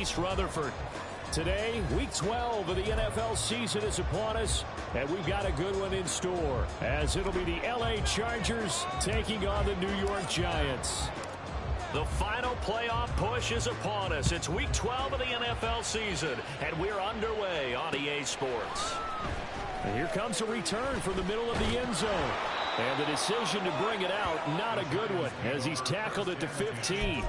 East Rutherford. Today, Week 12 of the NFL season is upon us, and we've got a good one in store, as it'll be the L.A. Chargers taking on the New York Giants. The final playoff push is upon us. It's Week 12 of the NFL season, and we're underway on EA Sports. And here comes a return from the middle of the end zone. And the decision to bring it out, not a good one, as he's tackled at the 15.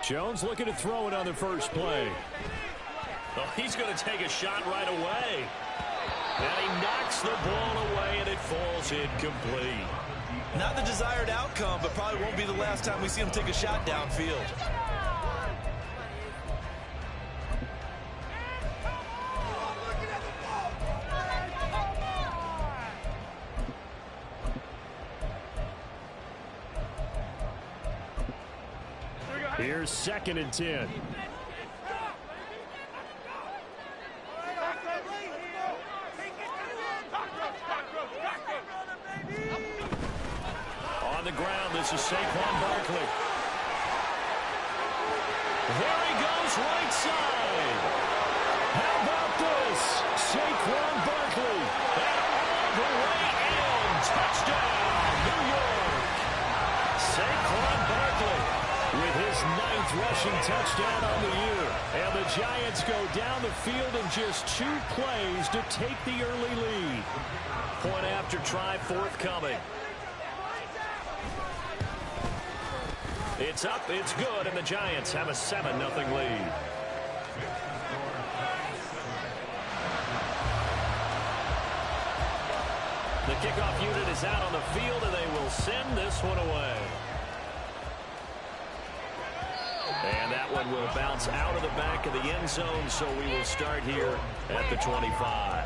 Jones looking to throw it on the first play. Oh, he's going to take a shot right away. And he knocks the ball away, and it falls incomplete. Not the desired outcome, but probably won't be the last time we see him take a shot downfield. Here's 2nd and 10. On the ground, this is Saquon Barkley. There he goes, right side. How about this? Saquon Barkley. And all the way in. Touchdown, New York. Saquon Barkley with his 9th rushing touchdown on the year. And the Giants go down the field in just 2 plays to take the early lead. Point after try forthcoming. It's up, it's good, and the Giants have a 7-0 lead. The kickoff unit is out on the field, and they will send this one away. And that one will bounce out of the back of the end zone, so we will start here at the 25.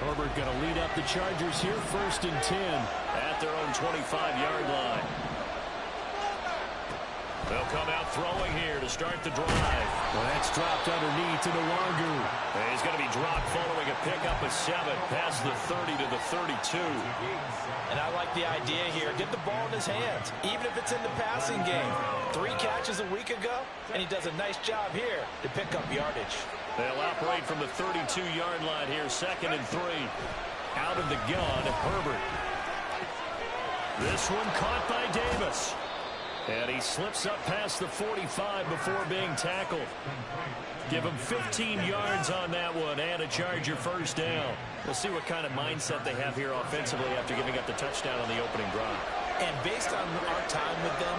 Herbert going to lead up the Chargers here, 1st and 10 at their own 25-yard line. They'll come out throwing here to start the drive. Well, that's dropped underneath to Nwangu. And he's going to be dropped following a pickup of 7 past the 30 to the 32. And I like the idea here. Get the ball in his hands, even if it's in the passing game. 3 catches a week ago, and he does a nice job here to pick up yardage. They'll operate from the 32-yard line here, 2nd and 3. Out of the gun, Herbert. This one caught by Davis. And he slips up past the 45 before being tackled. Give him 15 yards on that one and a Charger 1st down. We'll see what kind of mindset they have here offensively after giving up the touchdown on the opening drive. And based on our time with them,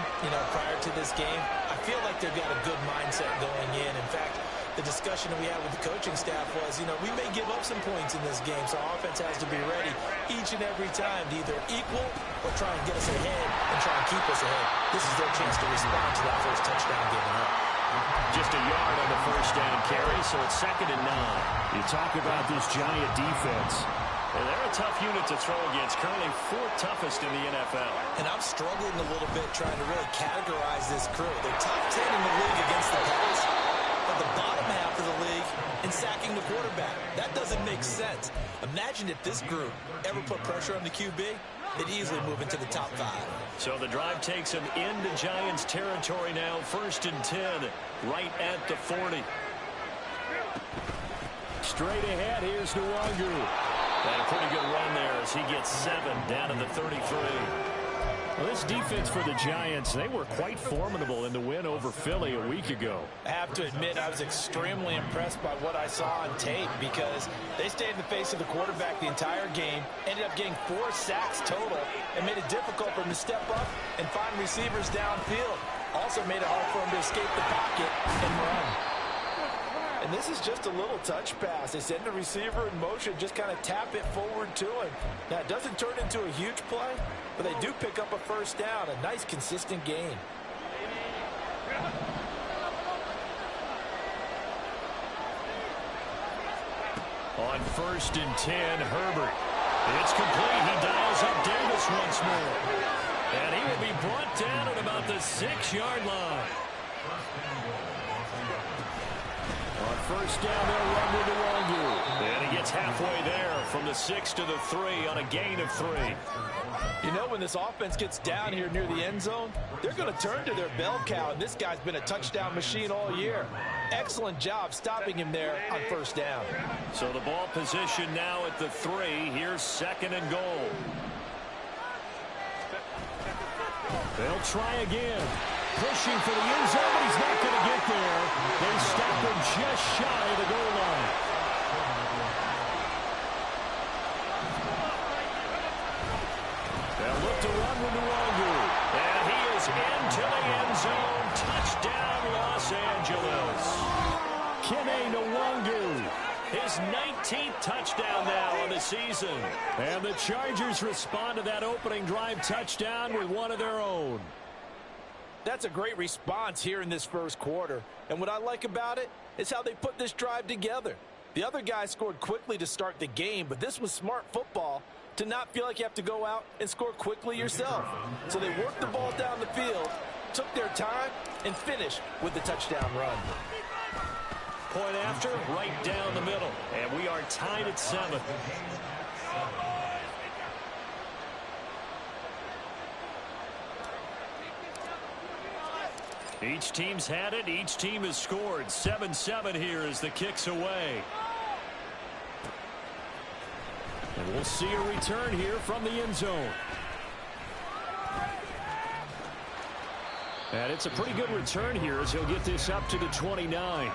prior to this game, I feel like they've got a good mindset going in. In fact, the discussion that we had with the coaching staff was, we may give up some points in this game, so our offense has to be ready each and every time to either equal or try and get us ahead and try and keep us ahead. This is their chance to respond to that first touchdown given up. Just a yard on the 1st down carry, so it's 2nd and 9. You talk about this Giant defense. And they're a tough unit to throw against, currently 4th toughest in the NFL. And I'm struggling a little bit trying to really categorize this crew. They're top 10 in the league against the pass, but the bottom half of the league in sacking the quarterback. That doesn't make sense. Imagine if this group ever put pressure on the QB, they'd easily move into the top 5. So the drive takes them into Giants territory now, 1st and 10, right at the 40. Straight ahead, here's Nwangu. And a pretty good run there as he gets 7 down to the 33. Well, this defense for the Giants, they were quite formidable in the win over Philly a week ago. I have to admit, I was extremely impressed by what I saw on tape because they stayed in the face of the quarterback the entire game, ended up getting 4 sacks total, and made it difficult for him to step up and find receivers downfield. Also made it hard for him to escape the pocket and run. And this is just a little touch pass. They send the receiver in motion, just kind of tap it forward to him. Now, it doesn't turn into a huge play, but they do pick up a 1st down, a nice, consistent gain. On 1st and 10, Herbert. It's complete. He dials up Davis once more. And he will be brought down at about the 6-yard line. On 1st down, they'll run with Nwangu. And he gets halfway there from the 6 to the 3 on a gain of 3. You know, when this offense gets down here near the end zone, they're going to turn to their bell cow, and this guy's been a touchdown machine all year. Excellent job stopping him there on 1st down. So the ball position now at the 3. Here's 2nd and goal. They'll try again. Pushing for the end zone, but he's not going to get there. They stop him just shy of the goal line. They'll look to run with Nwangu. And he is into the end zone. Touchdown, Los Angeles. Kene Nwangu. His 19th touchdown now on the season. And the Chargers respond to that opening drive touchdown with one of their own. That's a great response here in this first quarter. And what I like about it is how they put this drive together. The other guys scored quickly to start the game, but this was smart football to not feel like you have to go out and score quickly yourself. So they worked the ball down the field, took their time, and finished with the touchdown run. Point after, right down the middle. And we are tied at 7. Each team's had it. Each team has scored. 7-7 here as the kick's away. And we'll see a return here from the end zone. And it's a pretty good return here as he'll get this up to the 29.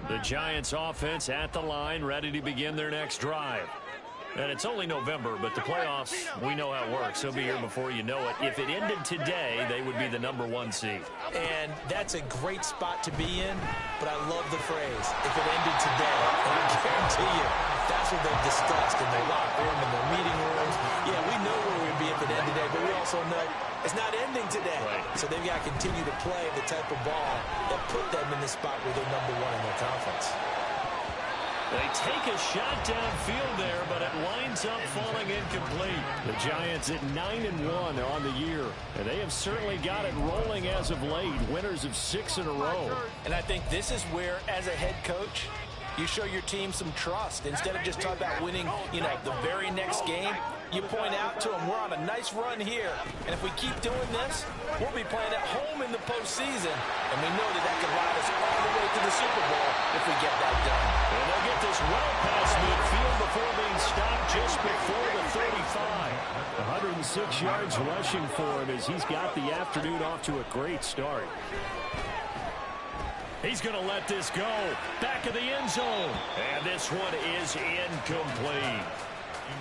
The Giants offense at the line, ready to begin their next drive. And it's only November, but the playoffs, we know how it works. They'll be here before you know it. If it ended today, they would be the #1 seed. And that's a great spot to be in, but I love the phrase, if it ended today. And I guarantee you, that's what they've discussed in their locker room, in their meeting rooms. Yeah, we know where we'd be if it ended today, but we also know it's not ending today. Right. So they've got to continue to play the type of ball that put them in the spot where they're #1 in their conference. They take a shot downfield there, but it winds up falling incomplete. The Giants at 9-1 on the year, and they have certainly got it rolling as of late. Winners of 6 in a row. And I think this is where, as a head coach, you show your team some trust. Instead of just talking about winning, the very next game, you point out to them, we're on a nice run here, and if we keep doing this, we'll be playing at home in the postseason, and we know that can ride us all the way to the Super Bowl if we get that done. And they'll get this well past midfield before being stopped just before the 35. 106 yards rushing for him as he's got the afternoon off to a great start. He's going to let this go. Back of the end zone. And this one is incomplete.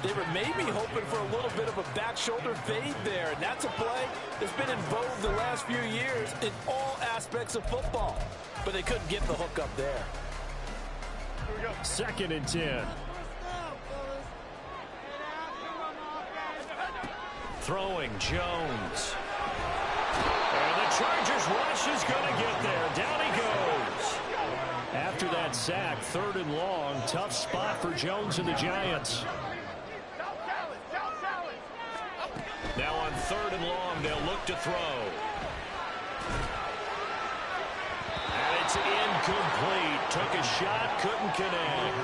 They were maybe hoping for a little bit of a back shoulder fade there, and that's a play that's been in vogue the last few years in all aspects of football. But they couldn't get the hook up there. 2nd and 10. Throwing Jones. And the Chargers rush is going to get there. Down he goes. After that sack, 3rd and long. Tough spot for Jones and the Giants. Now on 3rd and long, they'll look to throw. And it's incomplete. Took a shot, couldn't connect.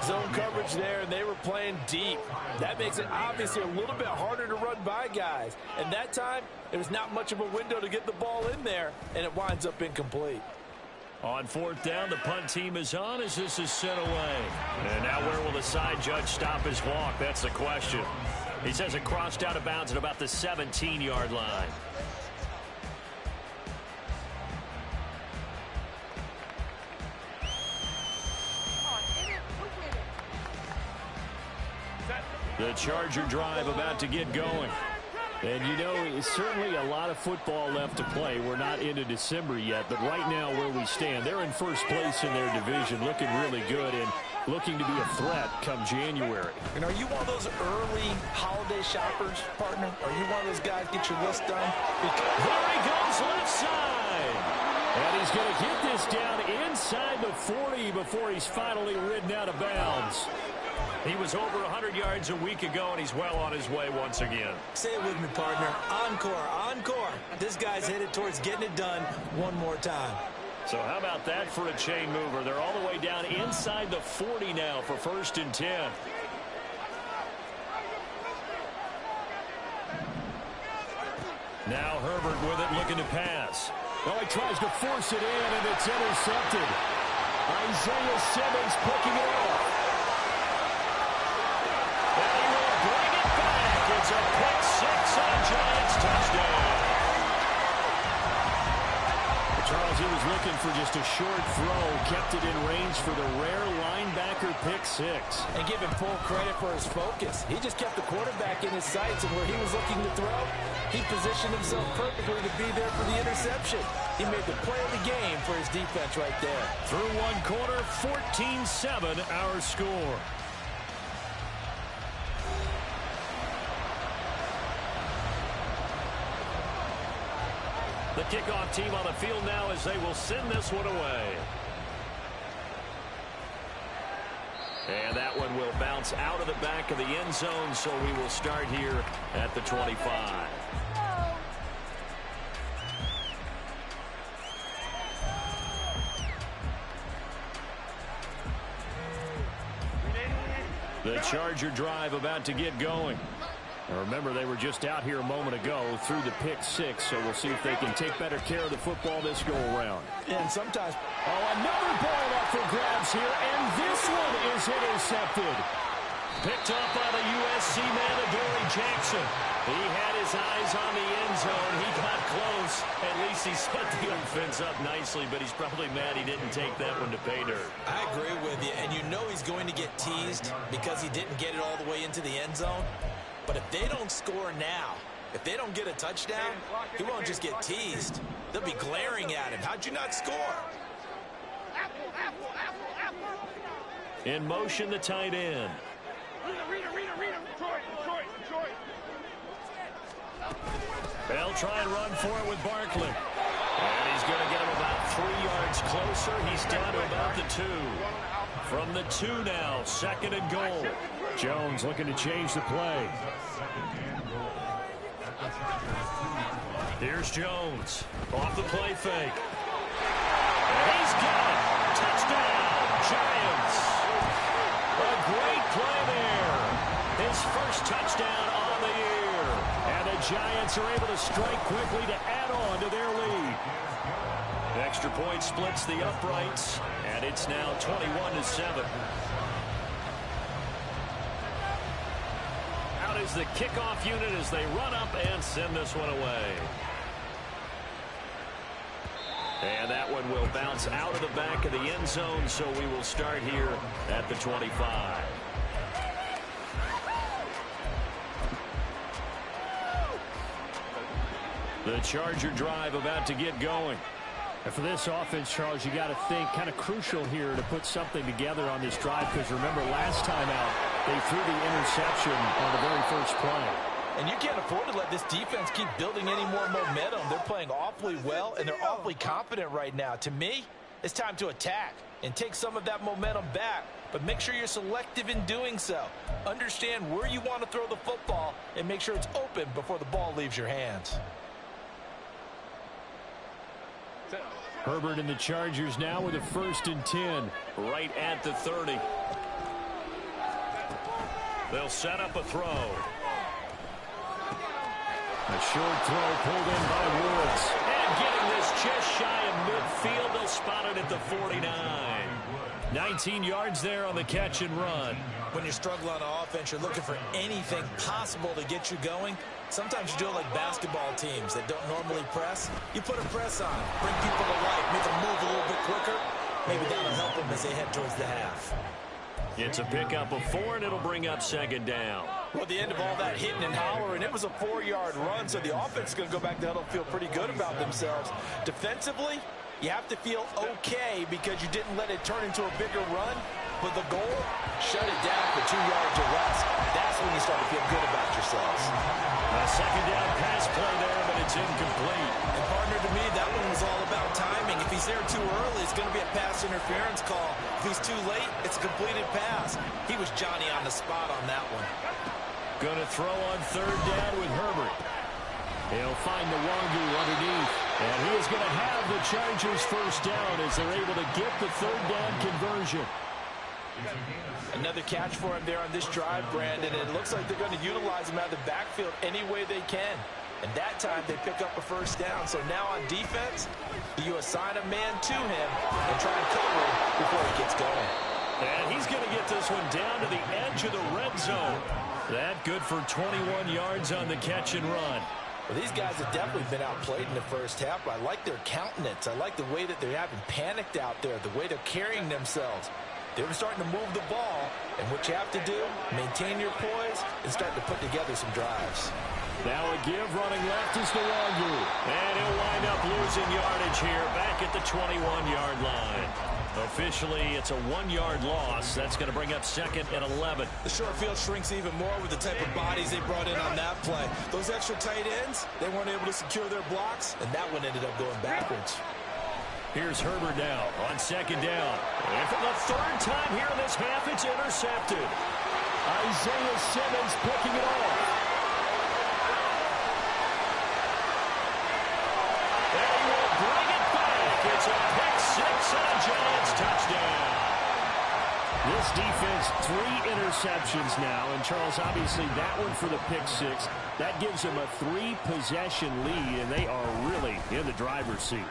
Zone coverage there, and they were playing deep. That makes it obviously a little bit harder to run by guys. And that time, there was not much of a window to get the ball in there, and it winds up incomplete. On 4th down, the punt team is on as this is sent away. And now where will the side judge stop his walk? That's the question. He says it crossed out of bounds at about the 17-yard line. The Charger drive about to get going. And you know, certainly a lot of football left to play. We're not into December yet, but right now where we stand, they're in first place in their division, looking really good and looking to be a threat come January. And are you one of those early holiday shoppers, partner? Are you one of those guys get your list done? There he goes left side. And he's going to get this down inside the 40 before he's finally ridden out of bounds. He was over 100 yards a week ago, and he's well on his way once again. Say it with me, partner. Encore, encore. This guy's headed towards getting it done one more time. So how about that for a chain mover? They're all the way down inside the 40 now for 1st and 10. Now Herbert with it, looking to pass. Oh, he tries to force it in, and it's intercepted. Isaiah Simmons picking it up. And he will bring it back. It's a pick six and a Giants touchdown. Charles, he was looking for just a short throw, kept it in range for the rare linebacker pick six. And give him full credit for his focus. He just kept the quarterback in his sights, and where he was looking to throw, he positioned himself perfectly to be there for the interception. He made the play of the game for his defense right there. Through one quarter, 14-7 our score. The kickoff team on the field now as they will send this one away. And that one will bounce out of the back of the end zone, so we will start here at the 25. The Charger drive about to get going. Remember, they were just out here a moment ago through the pick six, so we'll see if they can take better care of the football this go-around. And sometimes... Oh, another ball up for grabs here, and this one is intercepted. Picked up by the USC man, Adoree Jackson. He had his eyes on the end zone. He got close. At least he set the offense up nicely, but he's probably mad he didn't take that one to pay dirt. I agree with you, and you know he's going to get teased because he didn't get it all the way into the end zone. But if they don't score now, if they don't get a touchdown, he won't just get teased. They'll be glaring at him. How'd you not score? In motion, the tight end. They'll try and run for it with Barkley. And he's going to get him about 3 yards closer. He's down to about the 2. From the 2 now, 2nd and goal. Jones looking to change the play. Here's Jones. Off the play fake. And he's got it. Touchdown, Giants. A great play there. His first touchdown on the year. And the Giants are able to strike quickly to add on to their lead. Extra point splits the uprights, and it's now 21-7. Out is the kickoff unit as they run up and send this one away. And that one will bounce out of the back of the end zone, so we will start here at the 25. The Charger drive about to get going. And for this offense, Charles, you got to think kind of crucial here to put something together on this drive, because remember last time out they threw the interception on the very first play. And you can't afford to let this defense keep building any more momentum. They're playing awfully well, and they're awfully confident right now. To me, it's time to attack and take some of that momentum back, but make sure you're selective in doing so. Understand where you want to throw the football and make sure it's open before the ball leaves your hands. Herbert and the Chargers now with a 1st and 10 right at the 30. They'll set up a throw. A short throw pulled in by Woods. And getting this just shy of midfield, they'll spot it at the 49. 19 yards there on the catch and run. When you're struggling on offense, you're looking for anything possible to get you going. Sometimes you do it like basketball teams that don't normally press. You put a press on, bring people to life, make them move a little bit quicker. Maybe that'll help them as they head towards the half. It's a pickup of 4, and it'll bring up 2nd down. Well, at the end of all that hitting and hollering, it was a 4-yard run, so the offense is going to go back to huddle and feel pretty good about themselves. Defensively, you have to feel okay because you didn't let it turn into a bigger run, but the goal, shut it down for 2 yards or less. That's when you start to feel good about yourselves. A second down pass play there, but it's incomplete. And partner, to me, that one was all about timing. If he's there too early, it's going to be a pass interference call. If he's too late, it's a completed pass. He was Johnny on the spot on that one. Going to throw on third down with Herbert. He'll find the Nwangwu underneath. And he is going to have the Chargers first down as they're able to get the third down conversion. Another catch for him there on this drive, Brandon. It looks like they're going to utilize him out of the backfield any way they can. And that time they pick up a first down. So now on defense, you assign a man to him and try and cover him before he gets going. And he's going to get this one down to the edge of the red zone. That good for 21 yards on the catch and run. Well, these guys have definitely been outplayed in the first half, but I like their countenance. I like the way that they're having panicked out there, the way they're carrying themselves. They were starting to move the ball, and what you have to do, maintain your poise and start to put together some drives. Now a give running left is Nwangwu. And he'll wind up losing yardage here back at the 21-yard line. Officially, it's a 1-yard loss. That's going to bring up second and 11. The short field shrinks even more with the type of bodies they brought in on that play. Those extra tight ends, they weren't able to secure their blocks, and that one ended up going backwards. Here's Herbert now on second down. And for the third time here in this half, it's intercepted. Isaiah Simmons picking it off. And he will bring it back. It's a pick six and a Giants touchdown. This defense, 3 interceptions now. And, Charles, obviously that one for the pick six. That gives them a 3-possession lead, and they are really in the driver's seat.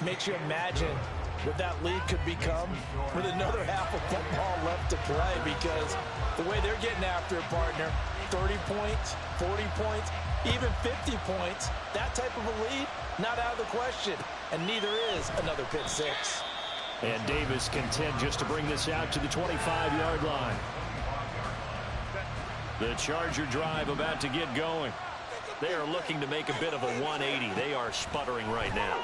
Makes you imagine what that lead could become with another half of football left to play, because the way they're getting after it, partner, 30 points, 40 points, even 50 points, that type of a lead, not out of the question, and neither is another pick six. And Davis content just to bring this out to the 25-yard line. The Charger drive about to get going. They are looking to make a bit of a 180. They are sputtering right now.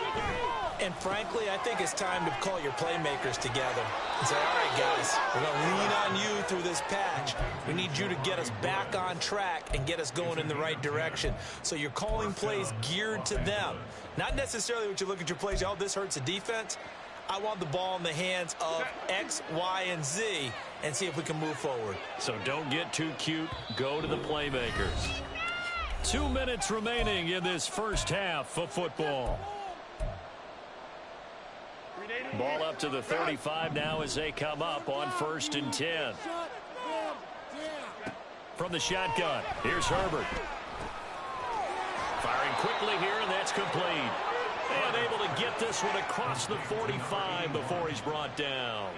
And frankly, I think it's time to call your playmakers together and say, all right, guys, we're going to lean on you through this patch. We need you to get us back on track and get us going in the right direction. So you're calling plays geared to them. Not necessarily what you look at your plays, oh, this hurts the defense. I want the ball in the hands of X, Y, and Z and see if we can move forward. So don't get too cute. Go to the playmakers. 2 minutes remaining in this first half of football. Ball up to the 35 now as they come up on 1st and 10. From the shotgun, here's Herbert. Firing quickly here, and that's complete. And able to get this one across the 45 before he's brought down.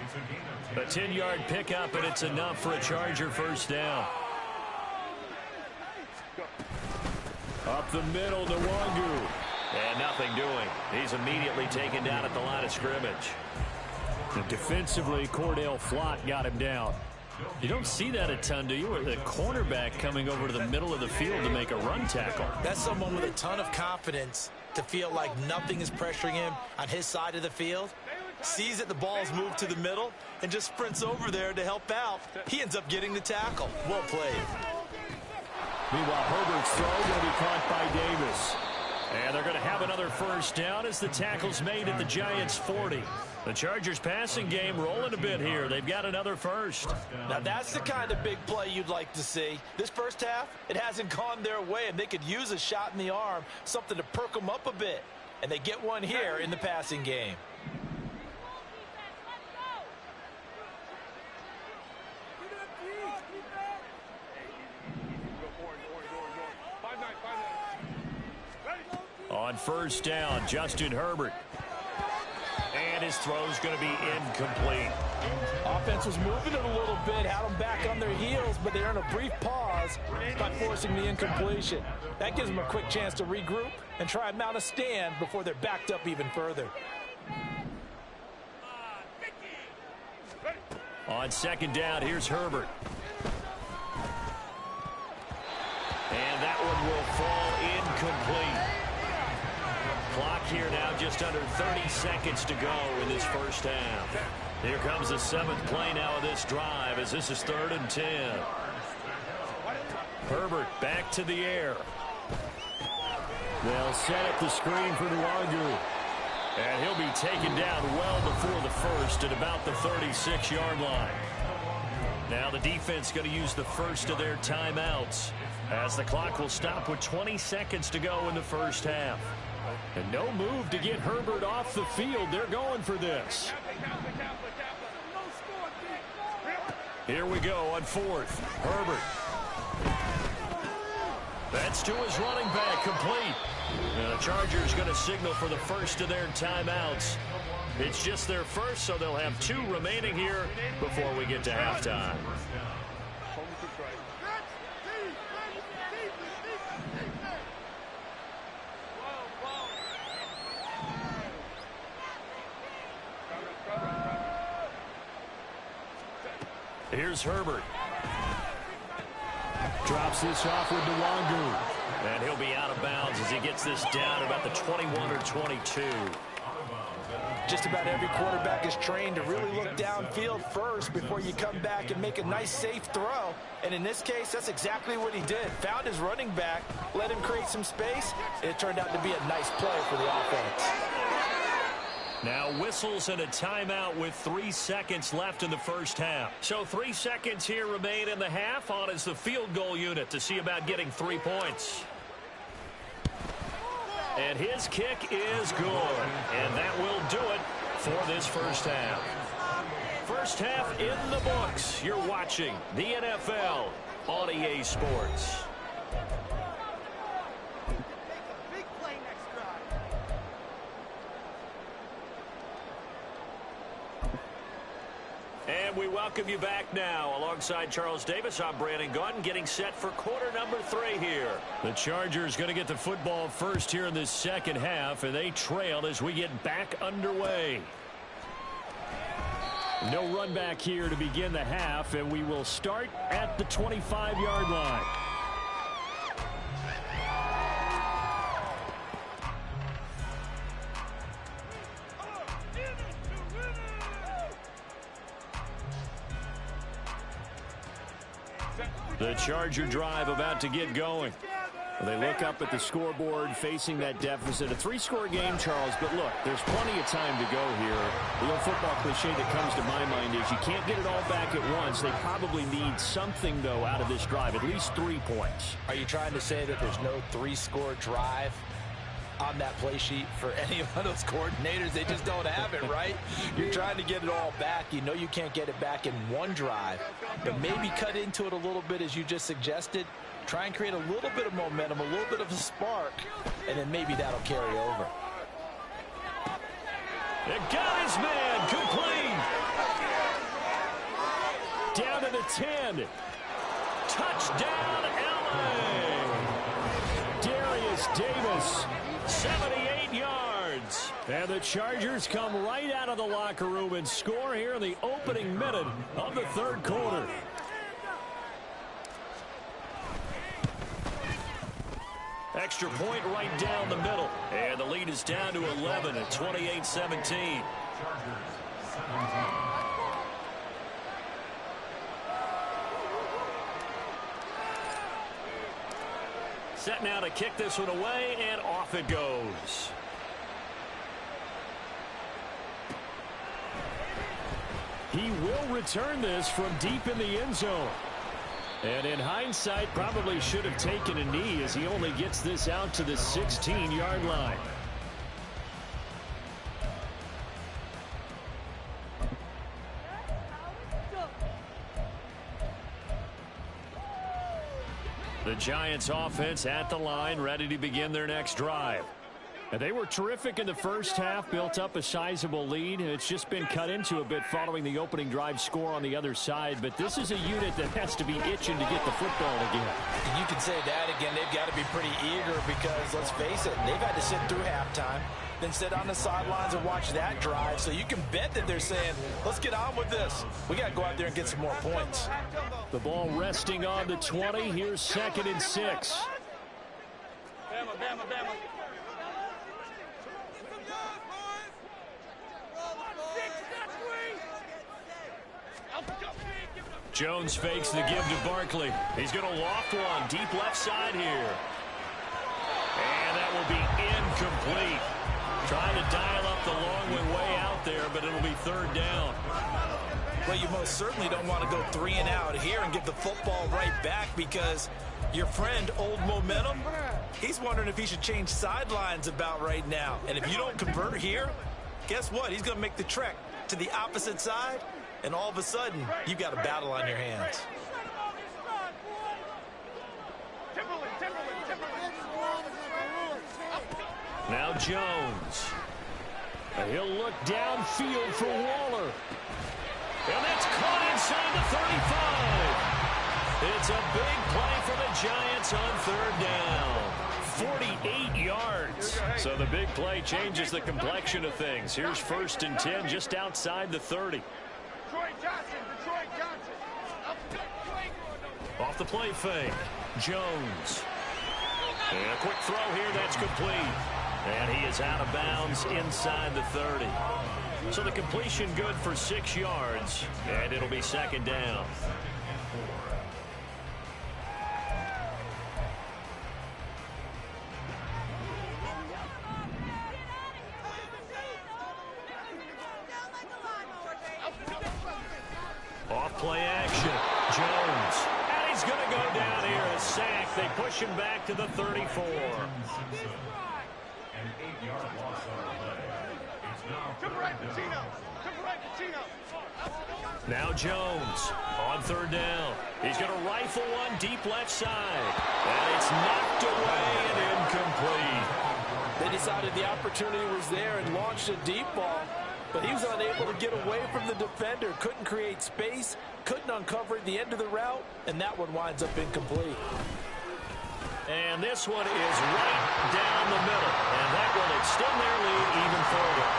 A 10-yard pickup, and it's enough for a Charger first down. Up the middle to Nwangwu. And nothing doing. He's immediately taken down at the line of scrimmage. And defensively, Cordell Flott got him down. You don't see that a ton, do you? Or the cornerback coming over to the middle of the field to make a run tackle. That's someone with a ton of confidence to feel like nothing is pressuring him on his side of the field. Sees that the ball's moved to the middle and just sprints over there to help out. He ends up getting the tackle. Well played. Meanwhile, Herbert's throw going to be caught by Davis. And they're going to have another first down as the tackle's made at the Giants' 40. The Chargers passing game rolling a bit here. They've got another first. Now that's the kind of big play you'd like to see. This first half, it hasn't gone their way, and they could use a shot in the arm, something to perk them up a bit. And they get one here in the passing game. On first down, Justin Herbert. And his throw's going to be incomplete. Offense was moving it a little bit, had them back on their heels, but they earned a brief pause by forcing the incompletion. That gives them a quick chance to regroup and try and mount a stand before they're backed up even further. On second down, here's Herbert. fall incomplete. Clock here now just under 30 seconds to go in this first half. Here comes the 7th play now of this drive as this is 3rd and 10. Herbert back to the air. They'll set up the screen for Nwangu. And he'll be taken down well before the first at about the 36-yard line. Now the defense going to use the first of their timeouts as the clock will stop with 20 seconds to go in the first half. And no move to get Herbert off the field. They're going for this. Here we go on 4th. Herbert. That's to his running back, complete. Now the Chargers going to signal for the first of their timeouts. It's just their first, so they'll have 2 remaining here before we get to halftime. Here's Herbert. Drops this off with Nwangu. And he'll be out of bounds as he gets this down about the 21 or 22. Just about every quarterback is trained to really look downfield first before you come back and make a nice, safe throw. And in this case, that's exactly what he did. Found his running back, let him create some space. It turned out to be a nice play for the offense. Now whistles and a timeout with 3 seconds left in the first half. So 3 seconds here remain in the half. On is the field goal unit to see about getting 3 points. And his kick is good. And that will do it for this first half. First half in the books. You're watching the NFL on EA Sports. And we welcome you back now. Alongside Charles Davis, I'm Brandon Gaudin, getting set for quarter number 3 here. The Chargers going to get the football first here in this second half, and they trail as we get back underway. No run back here to begin the half, and we will start at the 25-yard line. The Charger drive about to get going. They look up at the scoreboard facing that deficit. A 3-score game, Charles, but look, there's plenty of time to go here. The old football cliche that comes to my mind is you can't get it all back at once. They probably need something, though, out of this drive, at least 3 points. Are you trying to say that there's no 3-score drive on that play sheet for any of those coordinators? They just don't have it, right? You're trying to get it all back. You know you can't get it back in one drive, but maybe cut into it a little bit as you just suggested. Try and create a little bit of momentum, a little bit of a spark, and then maybe that'll carry over. It got his man complete. Down to the 10. Touchdown, LA. Darius Davis, 78 yards. And the Chargers come right out of the locker room and score here in the opening minute of the third quarter. Extra point right down the middle. And the lead is down to 11 at 28-17. Set now to kick this one away, and off it goes. He will return this from deep in the end zone. And in hindsight, probably should have taken a knee as he only gets this out to the 16-yard line. The Giants offense at the line, ready to begin their next drive. And they were terrific in the first half, built up a sizable lead, and it's just been cut into a bit following the opening drive score on the other side. But this is a unit that has to be itching to get the football again. And you can say that again. They've got to be pretty eager because, let's face it, they've had to sit through halftime, then sit on the sidelines and watch that drive. So you can bet that they're saying, let's get on with this. We got to go out there and get some more points. The ball resting on the 20. Here's 2nd and 6. Jones fakes the give to Barkley. He's going to loft one deep left side here. And that will be incomplete. Trying to dial up the long way out there, but it'll be third down. Well, you most certainly don't want to go 3 and out here and give the football right back, because your friend, Old Momentum, he's wondering if he should change sidelines about right now. And if you don't convert here, guess what? He's going to make the trek to the opposite side, and all of a sudden, you've got a battle on your hands. Now Jones. He'll look downfield for Waller. And that's caught inside the 35. It's a big play for the Giants on third down. 48 yards. So the big play changes the complexion of things. Here's 1st and 10 just outside the 30. Off the play fake. Jones. And a quick throw here. That's complete. And he is out of bounds inside the 30. So the completion good for 6 yards. And it'll be 2nd down. Off play action. Jones. And he's going to go down here. A sack. They push him back to the 34. Now Jones on third down. He's going to rifle one deep left side. And it's knocked away and incomplete. They decided the opportunity was there and launched a deep ball, but he was unable to get away from the defender. Couldn't create space, couldn't uncover at the end of the route, and that one winds up incomplete. And this one is right down the middle, and that will extend their lead even further.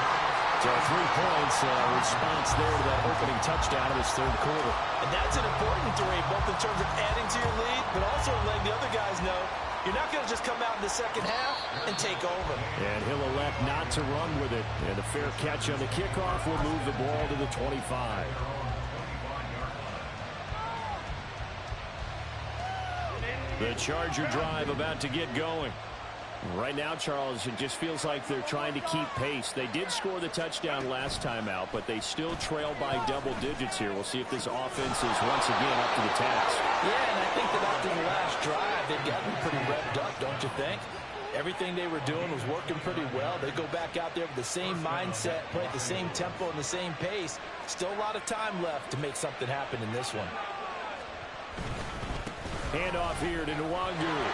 So 3 points response there to that opening touchdown of this third quarter. And that's an important 3, both in terms of adding to your lead, but also letting the other guys know you're not going to just come out in the second half and take over. And he'll elect not to run with it. And a fair catch on the kickoff will move the ball to the 25. The Charger drive about to get going. Right now, Charles, it just feels like they're trying to keep pace. They did score the touchdown last time out, but they still trail by double digits here. We'll see if this offense is once again up to the task. Yeah, and I think that after the last drive, they've gotten pretty revved up, don't you think? Everything they were doing was working pretty well. They go back out there with the same mindset, play at the same tempo and the same pace. Still a lot of time left to make something happen in this one. Handoff here to Nwangu.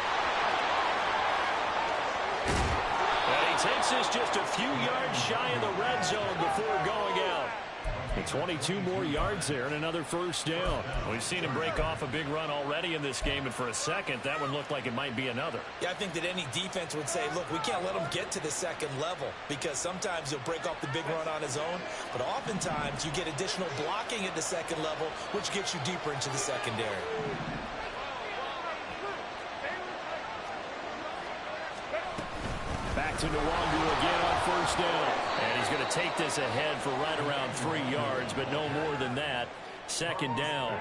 And he takes this just a few yards shy of the red zone before going out. And 22 more yards there and another first down. We've seen him break off a big run already in this game, and for a second, that one looked like it might be another. Yeah, I think that any defense would say, look, we can't let him get to the second level, because sometimes he'll break off the big run on his own, but oftentimes you get additional blocking at the second level, which gets you deeper into the secondary. Back to Nwangu again on first down. And he's going to take this ahead for right around 3 yards, but no more than that. Second down.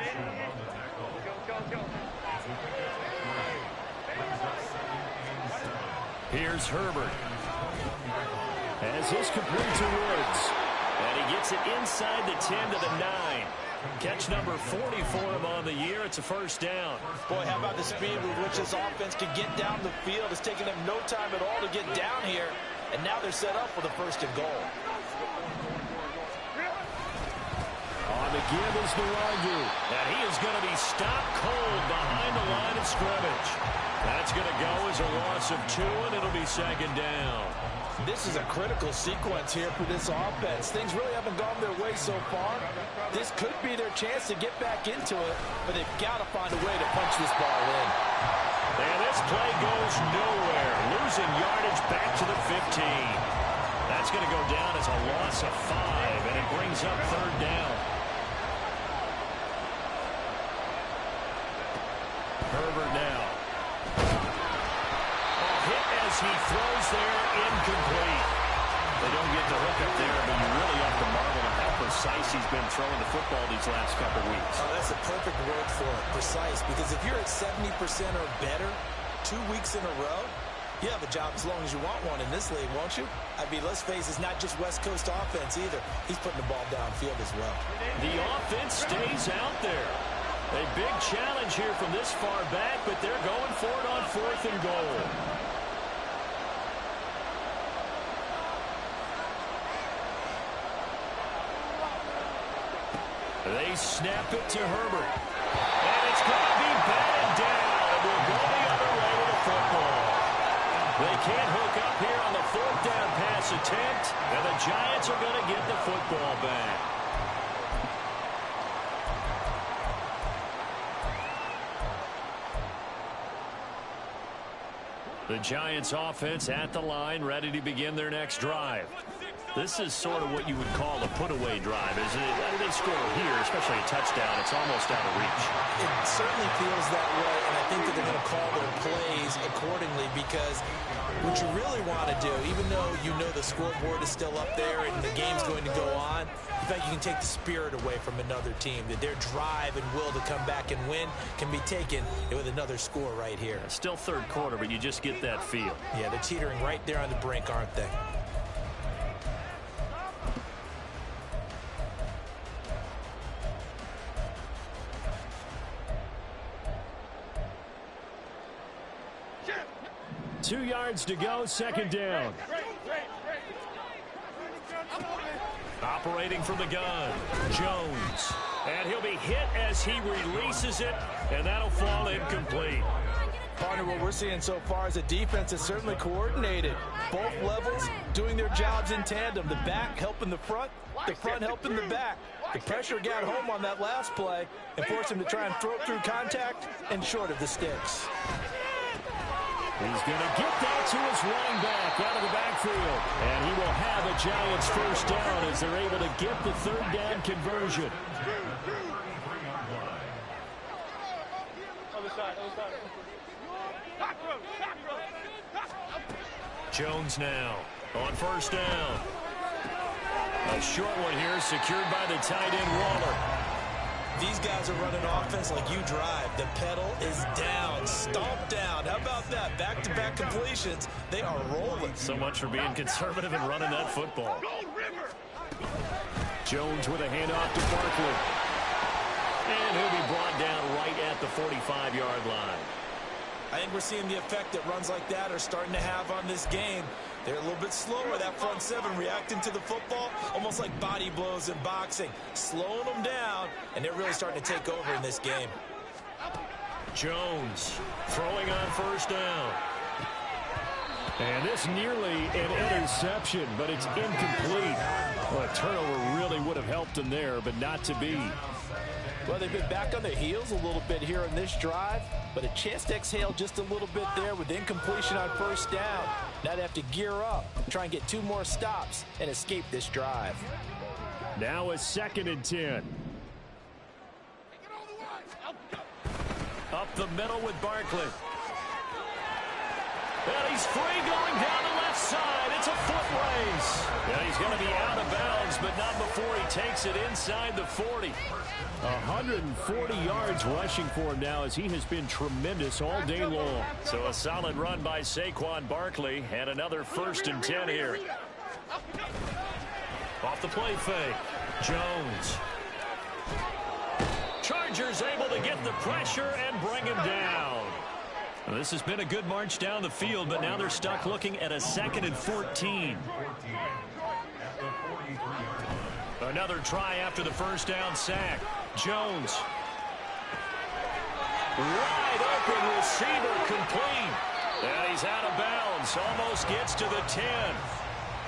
Here's Herbert. As his complete to Woods. And he gets it inside the 10 to the 9. Catch number 40 for him on the year. It's a first down. Boy, how about the speed with which this offense can get down the field. It's taken them no time at all to get down here. And now they're set up for the 1st and goal. On the give is Nwangu. And he is going to be stopped cold behind the line of scrimmage. That's going to go as a loss of 2, and it'll be second down. This is a critical sequence here for this offense. Things really haven't gone their way so far. This could be their chance to get back into it, but they've got to find a way to punch this ball in. And this play goes nowhere. Losing yardage back to the 15. That's going to go down as a loss of 5, and it brings up third down. Herbert now. Hit as as he throws there, incomplete. They don't get the hook up there, but you really have to marvel at how precise he's been throwing the football these last couple weeks. Oh, that's a perfect word for it, precise, because if you're at 70% or better 2 weeks in a row, you have a job as long as you want one in this league, won't you? I mean, let's face it, it's not just West Coast offense either. He's putting the ball downfield as well. The offense stays out there. A big challenge here from this far back, but they're going for it on 4th and goal. They snap it to Herbert. And it's going to be batted down. And we'll go the other way with the football. They can't hook up here on the 4th down pass attempt. And the Giants are going to get the football back. The Giants offense at the line, ready to begin their next drive. This is sort of what you would call a put-away drive, isn't it? They score here, especially a touchdown. It's almost out of reach. It certainly feels that way, and I think that they're going to call their plays accordingly, because what you really want to do, even though you know the scoreboard is still up there and the game's going to go on, in fact, you can take the spirit away from another team, that their drive and will to come back and win can be taken with another score right here. Still third quarter, but you just get that feel. Yeah, they're teetering right there on the brink, aren't they? Two yards to go, second down. Operating from the gun, Jones. And he'll be hit as he releases it, and that'll fall incomplete. Partner, what we're seeing so far is a defense that's certainly coordinated. Both levels doing their jobs in tandem. The back helping the front helping the back. The pressure got home on that last play and forced him to try and throw it through contact and short of the sticks. He's going to get that to his running back out of the backfield. And he will have a Giants first down as they're able to get the third down conversion. Jones now on first down. A short one here secured by the tight end Waller. These guys are running offense like you drive. The pedal is down, stomped down. How about that? Back-to-back completions. They are rolling. So much for being conservative and running that football. Jones with a handoff to Barkley. And he'll be brought down right at the 45-yard line. I think we're seeing the effect that runs like that are starting to have on this game. They're a little bit slower, that front seven, reacting to the football, almost like body blows in boxing, slowing them down, and they're really starting to take over in this game. Jones throwing on first down. And this nearly an interception, but it's incomplete. Well, a turnover really would have helped them there, but not to be. Well, they've been back on their heels a little bit here on this drive, but a chance to exhale just a little bit there with incompletion on first down. Now they have to gear up, try and get 2 more stops, and escape this drive. Now a 2nd and 10. Up the middle with Barkley. And he's free going down the left side. It's a foot race. Yeah, he's going to be out of bounds, but not before he takes it inside the 40. 140 yards rushing for him now as he has been tremendous all day long. So a solid run by Saquon Barkley and another 1st and 10 here. Off the play fake. Jones. Chargers able to get the pressure and bring him down. Well, this has been a good march down the field, but now they're stuck looking at a 2nd and 14. Another try after the first down sack. Jones. Wide open receiver complete. And he's out of bounds. Almost gets to the 10.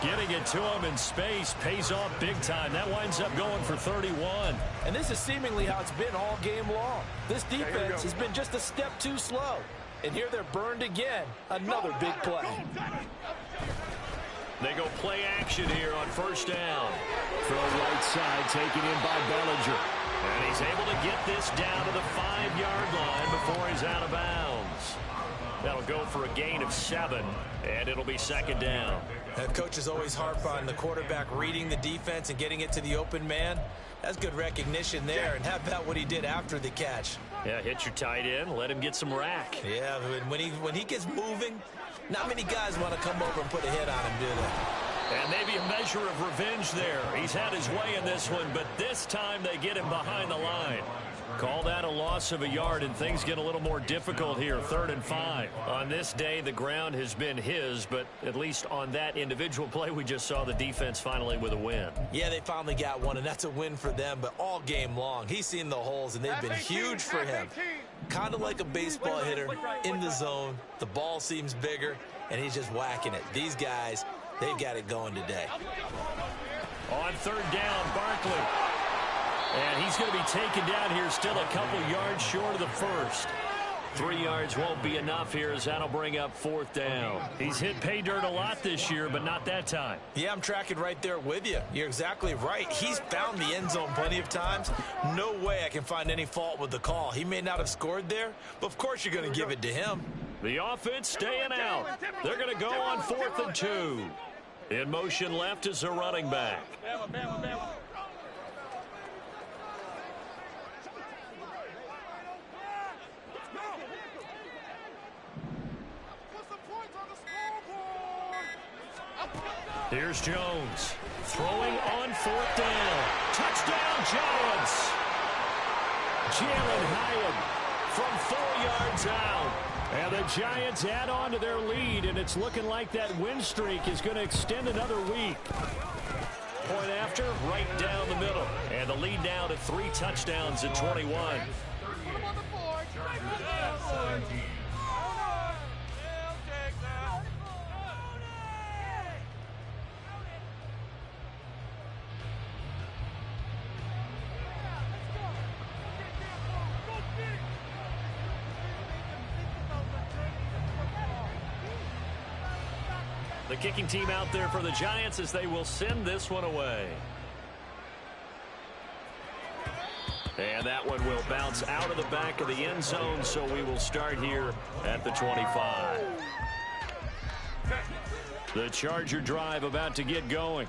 Getting it to him in space pays off big time. That winds up going for 31. And this is seemingly how it's been all game long. This defense has been just a step too slow. And here they're burned again. Another big play. They go play action here on first down. Throw right side taken in by Bellinger. And he's able to get this down to the 5-yard line before he's out of bounds. That'll go for a gain of 7, and it'll be second down. And coaches always harp on the quarterback reading the defense and getting it to the open man. That's good recognition there. And how about what he did after the catch? Yeah, hit your tight end, let him get some rack. Yeah, when he gets moving, not many guys want to come over and put a hit on him, do they? And maybe a measure of revenge there. He's had his way in this one, but this time they get him behind the line. Call that a loss of a yard, and things get a little more difficult here, 3rd and 5. On this day, the ground has been his, but at least on that individual play, we just saw the defense finally with a win. Yeah, they finally got one, and that's a win for them, but all game long, he's seen the holes, and they've been huge for him. Kind of like a baseball hitter in the zone. The ball seems bigger, and he's just whacking it. These guys, they've got it going today. On 3rd down, Barkley. And he's going to be taken down here, still a couple yards short of the first. 3 yards won't be enough here, as that'll bring up 4th down. He's hit pay dirt a lot this year, but not that time. Yeah, I'm tracking right there with you. You're exactly right. He's found the end zone plenty of times. No way I can find any fault with the call. He may not have scored there, but of course you're going to give it to him. The offense staying out. They're going to go on 4th and 2. In motion left is a running back. Here's Jones throwing on 4th down. Touchdown, Giants. Jalen Hyatt from 4 yards out. And the Giants add on to their lead, and it's looking like that win streak is going to extend another week. Point after, right down the middle. And the lead now to 3 touchdowns at 21. The kicking team out there for the Giants as they will send this one away. And that one will bounce out of the back of the end zone, so we will start here at the 25. The Charger drive about to get going.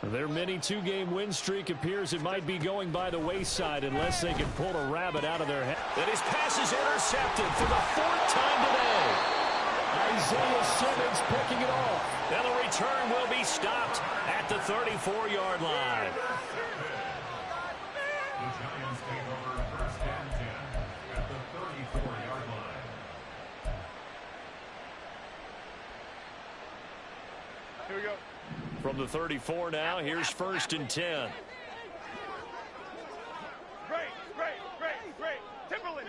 Their mini 2-game win streak appears it might be going by the wayside unless they can pull a rabbit out of their head. And his pass is intercepted for the 4th time today. Isaiah Simmons picking it off. And the return will be stopped at the 34-yard line. The Giants take over 1st and 10 at the 34-yard line. Here we go. From the 34 now, here's 1st and 10. Great. Timberland.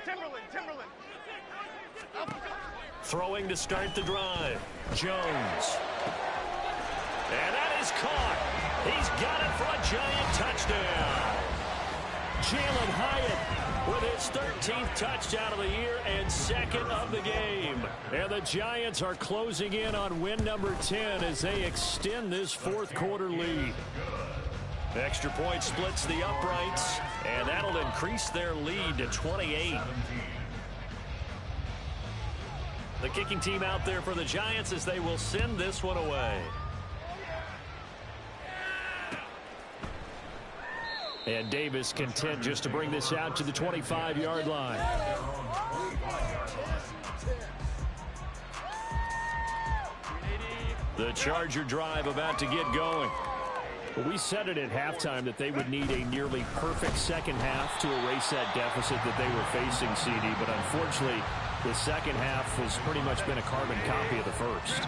Throwing to start the drive. Jones. And that is caught. He's got it for a Giant touchdown. Jalen Hyatt with his 13th touchdown of the year and 2nd of the game. And the Giants are closing in on win number 10 as they extend this 4th quarter lead. Extra point splits the uprights, and that'll increase their lead to 28. The kicking team out there for the Giants as they will send this one away. And Davis content just to bring this out to the 25-yard line. The Charger drive about to get going. Well, we said it at halftime that they would need a nearly perfect second half to erase that deficit that they were facing, CD, but unfortunately the second half has pretty much been a carbon copy of the first.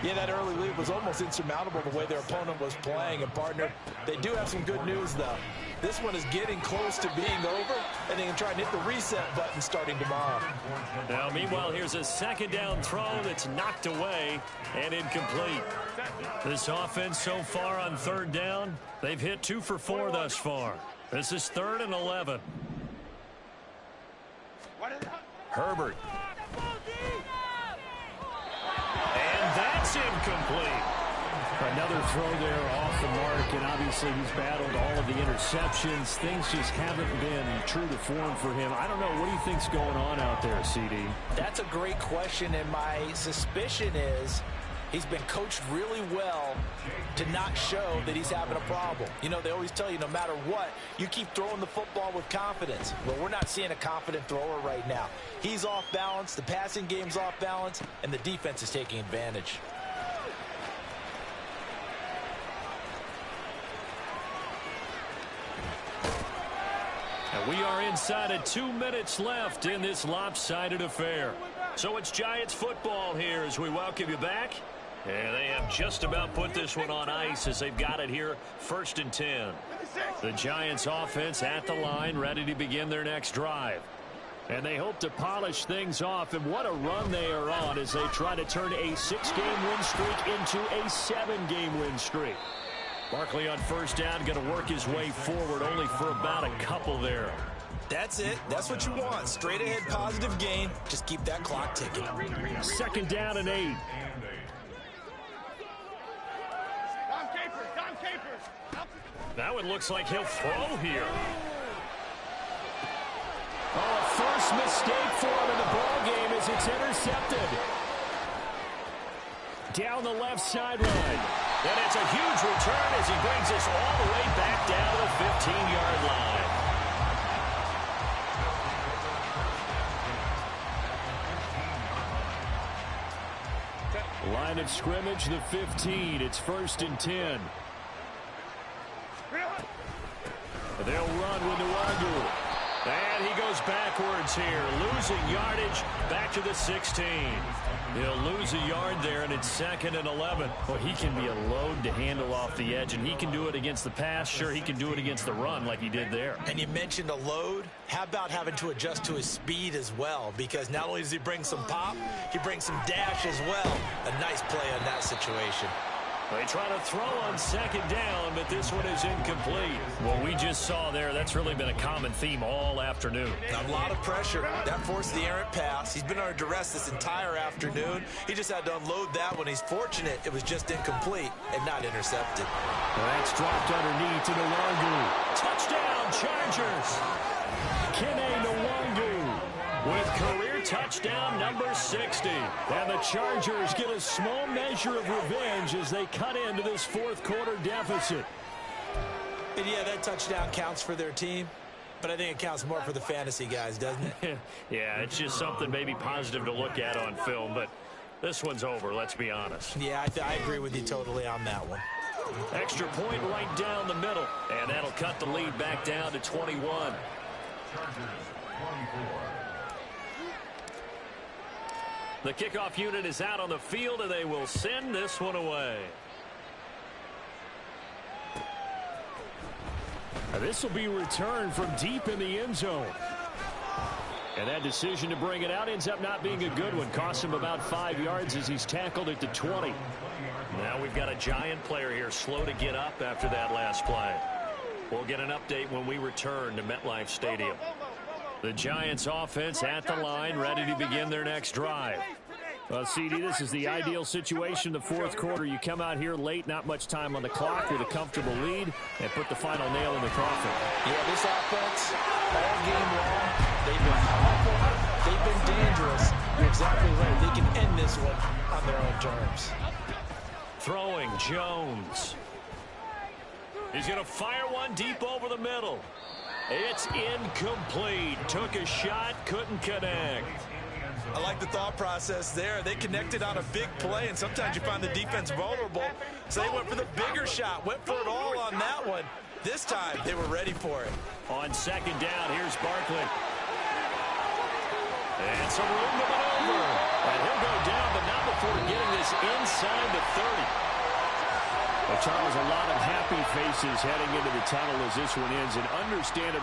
Yeah, that early lead was almost insurmountable the way their opponent was playing. And, partner, they do have some good news, though. This one is getting close to being over, and they can try and hit the reset button starting tomorrow. Now, meanwhile, here's a 2nd down throw that's knocked away and incomplete. This offense so far on 3rd down, they've hit 2 for 4 thus far. This is 3rd and 11. Herbert. And that's incomplete. Another throw there off the mark, and obviously he's battled all of the interceptions. Things just haven't been true to form for him. I don't know. What do you think's going on out there, CD? That's a great question, and my suspicion is he's been coached really well to not show that he's having a problem. You know, they always tell you no matter what, you keep throwing the football with confidence. Well, we're not seeing a confident thrower right now. He's off balance, the passing game's off balance, and the defense is taking advantage. And we are inside of 2 minutes left in this lopsided affair. So it's Giants football here as we welcome you back. And they have just about put this one on ice as they've got it here, 1st and 10. The Giants offense at the line, ready to begin their next drive. And they hope to polish things off, and what a run they are on as they try to turn a 6-game win streak into a 7-game win streak. Barkley on 1st down, going to work his way forward, only for about a couple there. That's it. That's what you want. Straight ahead positive gain. Just keep that clock ticking. 2nd down and 8. Now it looks like he'll throw here. Oh, a first mistake for him in the ball game as it's intercepted. Down the left sideline. And it's a huge return as he brings us all the way back down to the 15-yard line. Line of scrimmage, the 15. It's 1st and 10. They'll run with Nwangu. And he goes backwards here, losing yardage back to the 16. He'll lose a yard there, and it's 2nd and 11. Well, he can be a load to handle off the edge, and he can do it against the pass. Sure, he can do it against the run like he did there. And you mentioned a load. How about having to adjust to his speed as well? Because not only does he bring some pop, he brings some dash as well. A nice play on that situation. They try to throw on 2nd down, but this one is incomplete. Well, we just saw there, that's really been a common theme all afternoon. A lot of pressure. That forced the errant pass. He's been under duress this entire afternoon. He just had to unload that one. He's fortunate it was just incomplete and not intercepted. Well, that's dropped underneath to Nwangu. Touchdown, Chargers. Kene Nwangu with career touchdown number 60. And the Chargers get a small measure of revenge as they cut into this 4th quarter deficit. And yeah, that touchdown counts for their team, but I think it counts more for the fantasy guys, doesn't it? Yeah, it's just something maybe positive to look at on film, but this one's over, let's be honest. Yeah, I agree with you totally on that one. Extra point right down the middle, and that'll cut the lead back down to 21. Chargers 24. The kickoff unit is out on the field, and they will send this one away. Now, this will be returned from deep in the end zone. And that decision to bring it out ends up not being a good one. Costs him about 5 yards as he's tackled at the 20. Now we've got a Giant player here slow to get up after that last play. We'll get an update when we return to MetLife Stadium. The Giants offense at the line, ready to begin their next drive. Well, CD, this is the ideal situation. The 4th quarter, you come out here late, not much time on the clock with a comfortable lead, and put the final nail in the coffin. Yeah, this offense, all game long, they've been powerful, they've been dangerous. You're exactly right. They can end this one on their own terms. Throwing, Jones. He's going to fire one deep over the middle. It's incomplete. Took a shot, couldn't connect. I like the thought process there. They connected on a big play, and sometimes you find the defense vulnerable. So they went for the bigger shot, went for it all on that one. This time, they were ready for it. On 2nd down, here's Barkley. And some room to maneuver. And he'll go down, but not before getting this inside the 30. Well, Charles, a lot of happy faces heading into the tunnel as this one ends, and understandably